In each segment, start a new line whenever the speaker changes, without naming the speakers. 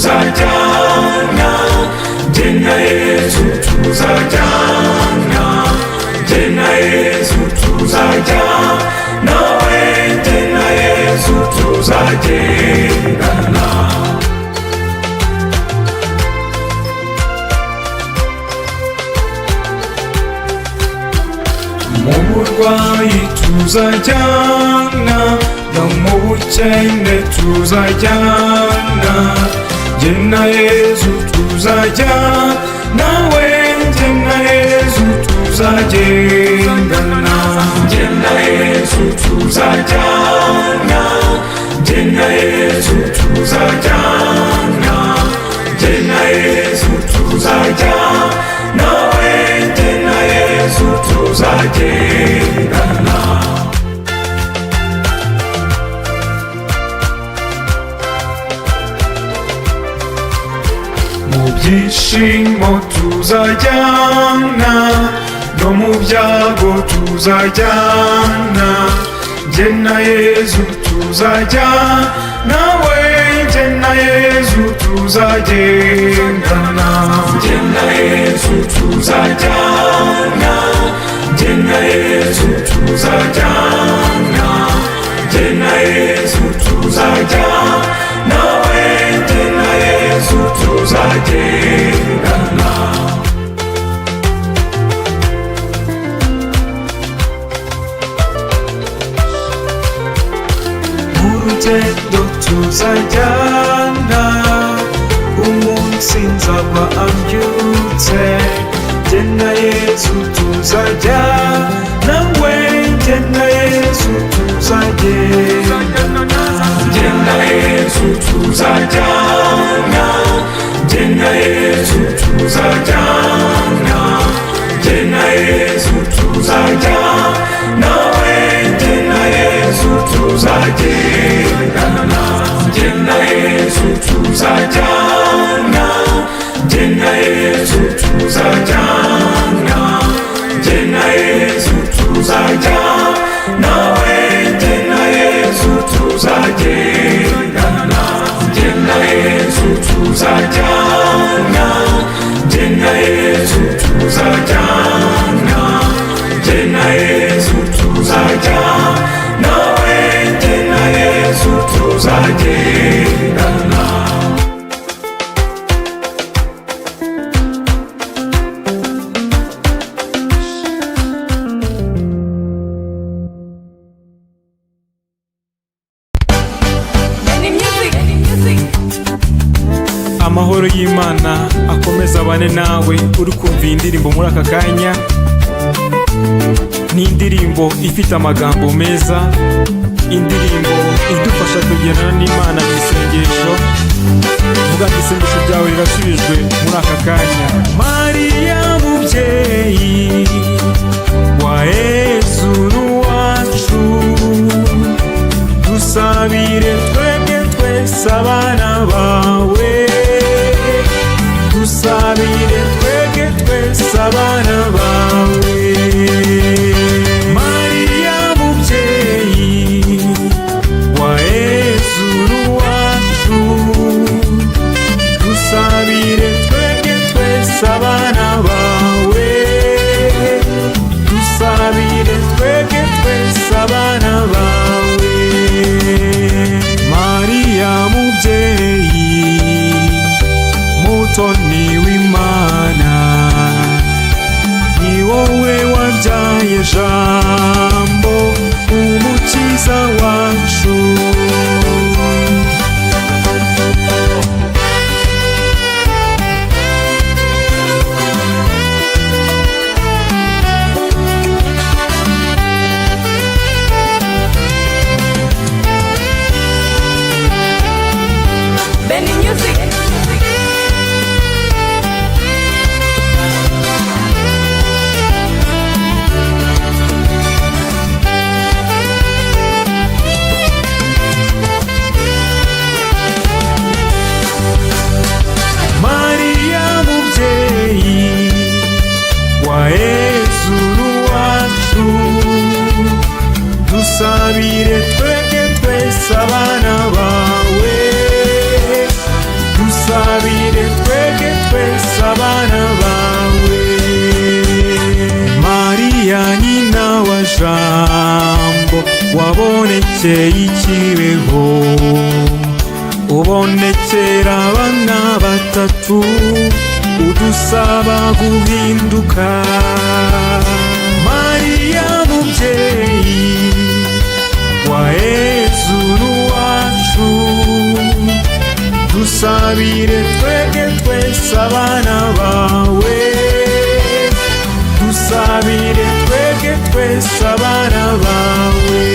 tuzajyana, jye na Yesu tuzajyana, jye na Yesu tuzajyana, nawe jye na Yesu tuzagendana. Mu burwayi tuzajyana, no mu bukene tuzajyana, jye na Yesu tuzajyana, nawe jye na Yesu tuzagendana. Jye na Yesu tuzajyana, jye na Yesu tuzajyana, jye na Yesu tuzajyana, nawe jye na Yesu tuzagendana. Mu byishimo tuzajyana, no mu byago tuzajyana, jye na Yesu tuzajyana, nawe jye na Yesu tuzagendana. Jye na Yesu tuzajyana, jye na Yesu tuzajyana, jye na Yesu tuzajyana, nawe jye na Yesu tuzagendana. Urugendo tuzajyana, umunsi nzaba ambyutse, jye na Yesu tuzajyana, nawe jye na Yesu tuzagendana. Jye na Yesu tuzajyana, jye na Yesu tuzajyana, jye na Yesu tuzajyana, nawe jye na Yesu tuzagendana. Jye na Yesu tuzajyana, jye na Yesu tuzajyana, jye na Yesu tuzajyana, nawe jye na Yesu tuzagendana. Jye na Yesu tuzajyana, jye na Yesu tuzajyana, jye na Yesu tuzajyana, nawe jye na Yesu tuzagendana. Amahoro y'Imana akomeza abane nawe uri kumva iyi ndirimbo muri aka kanya. Ni indirimbo ifite amagambo meza, indirimbo idufasha kugendana n'Imana mu isengesho. Vuga ngo isengesho ryawe rirasubijwe muri aka kanya. Mariya mubyeyi wa Yesu wacu, dusabire twebwe twese abana bawe, dusabire twebwe twese abana bawe. Mariya mubyeyi wa Yesu wacu, dusabire twebwe twese abana bawe, dusabire twebwe twese abana bawe. Mariya mubyeyi mutoni w'Imana, ni wowe wabyaye Jambo umukiza wacu. byerekeye ikibeho, ubonekera abana batatu udusaba guhinduka. Mariya mubyeyi wa Yezu n'uwacu, dusabire twebwe twese abana bawe, dusabire twebwe twese abana bawe.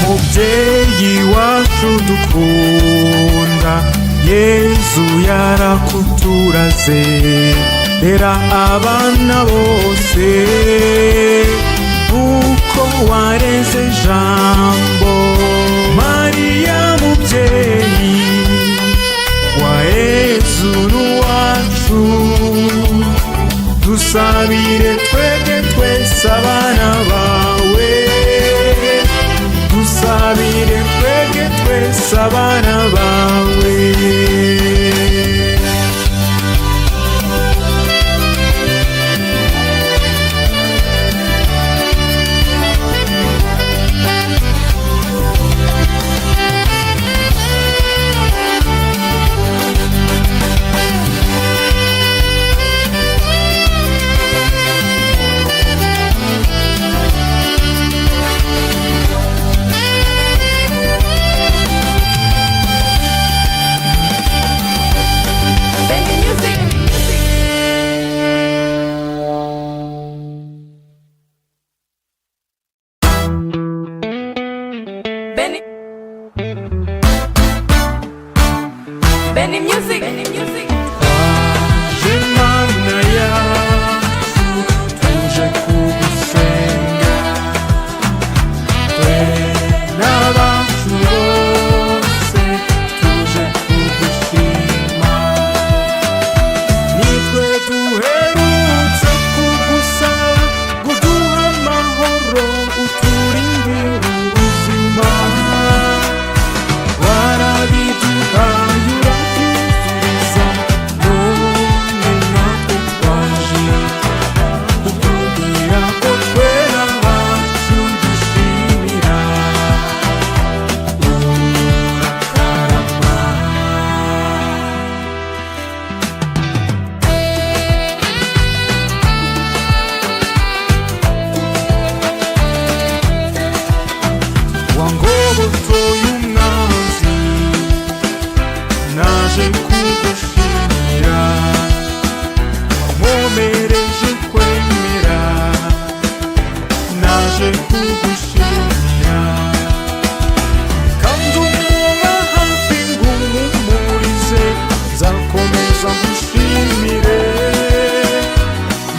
Mubyeyi wacu dukunda, Yezu yarakuturaze, rera abana bose uko wareze Jambo. Mariya mubyeyi wa Yezu n'uwacu, dusabire twebwe twese abana bawe, dusabire twebwe twese abana bawe.
Benny Music, Benny Music.
Imana yacu tuje kugusenga, twe n'abacu bose tuje kugushima. Nitwe duherutse kugusaba kuduha amahoro, uturindire ubuzima. Warabiduhaye urabyizuriza, none natwe twaje kukubwira ko twera abacu dushimira. Urakarama. Wangobotoye umwanzi, naje kugushimira. Wankomereje kwemera, naje kugushimira. Kandi umuba hafi ngumpumurize, nzakomeza ngushimire.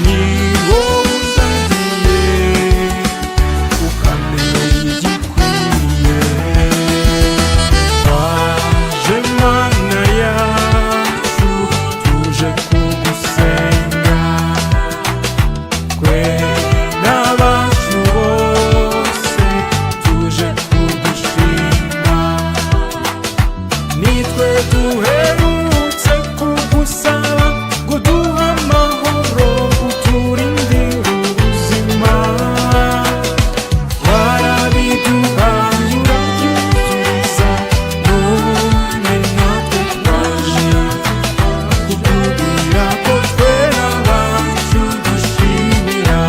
Ni wowe undagiye, ukamenya igikwiye. Waje Mana yacu tuje kugusenga, twe n'abacu bose tuje kugushima. Nitwe duherutse kugusaba kuduha amahoro, uturindire ubuzima. Warabiduhaye urabyuzuriza, none natwe twaje kukubwira ko twera abacu dushimira.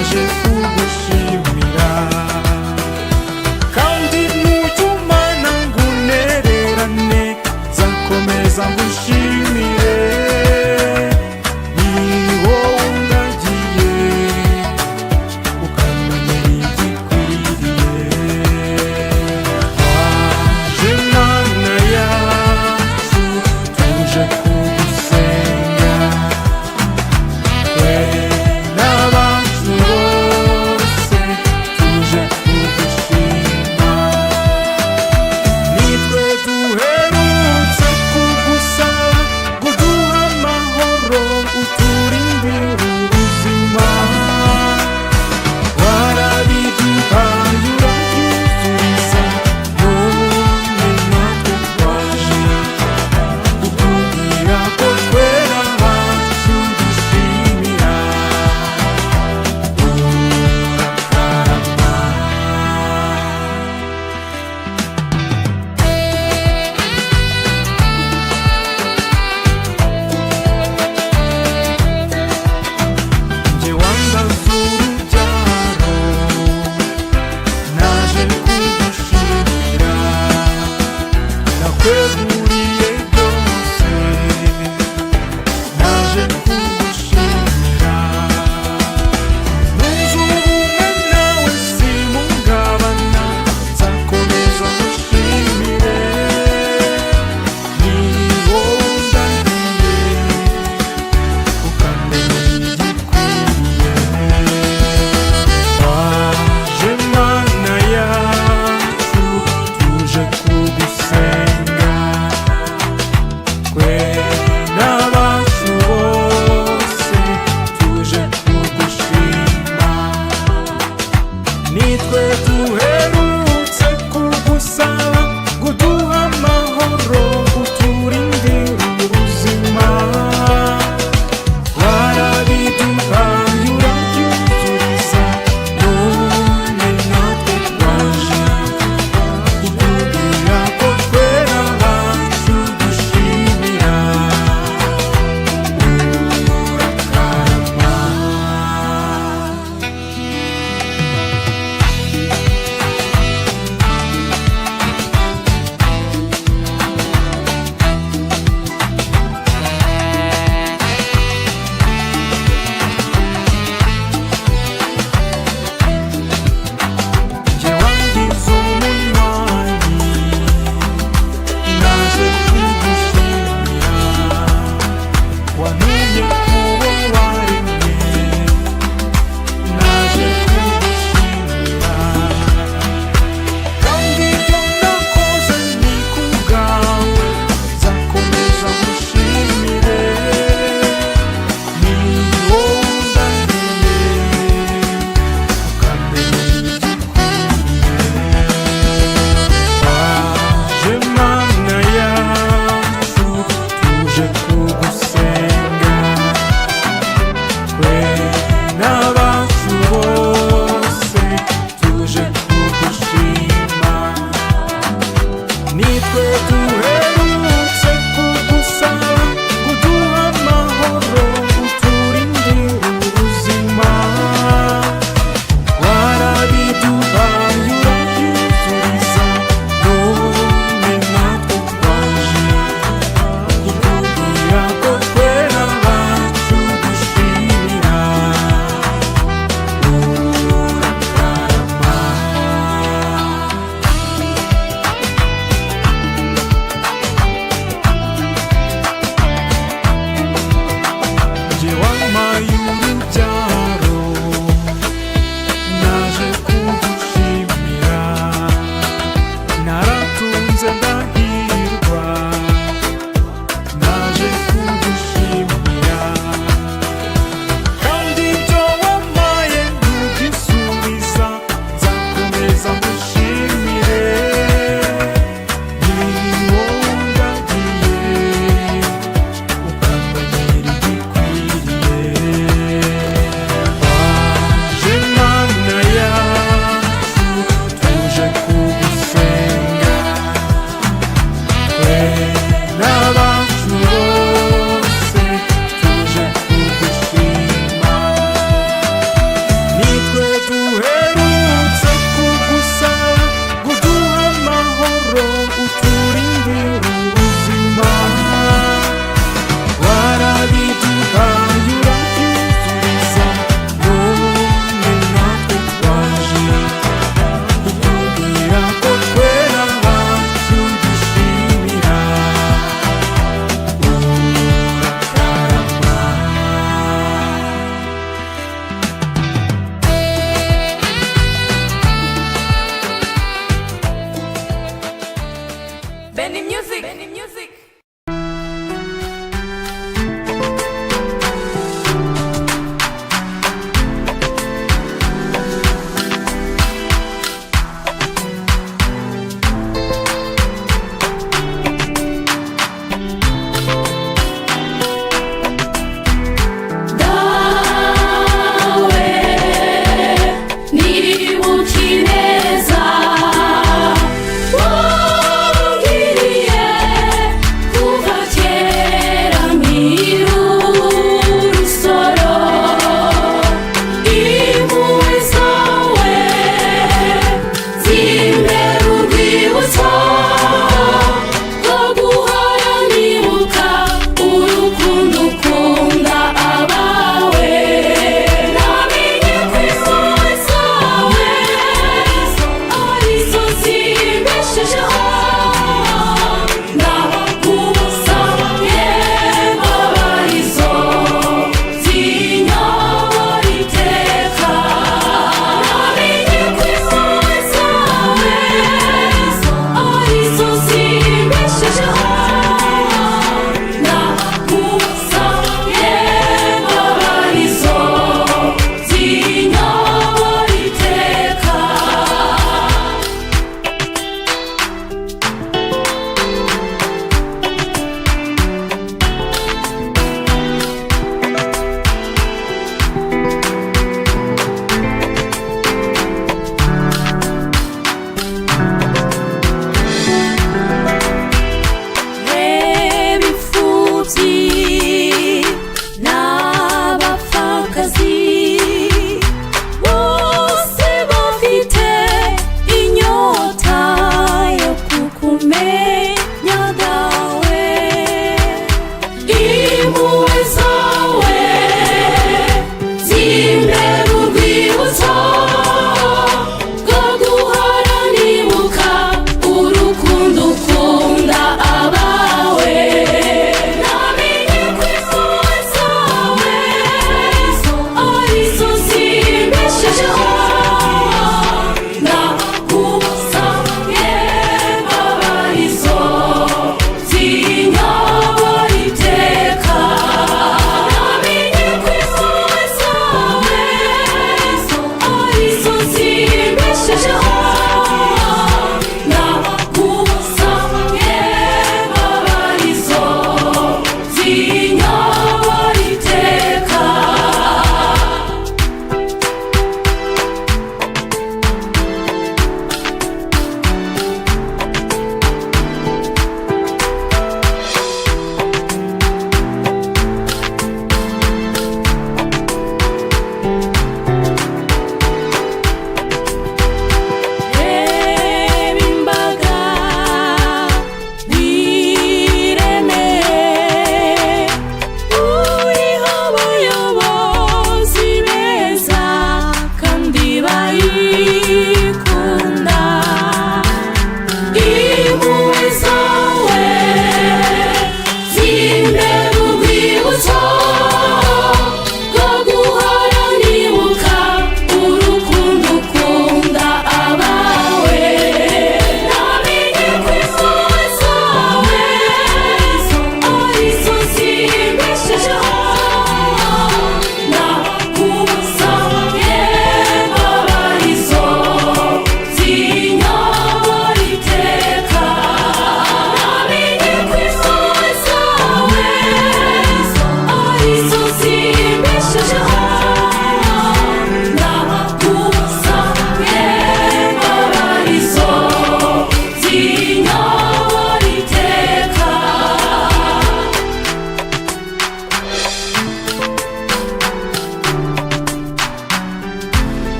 naje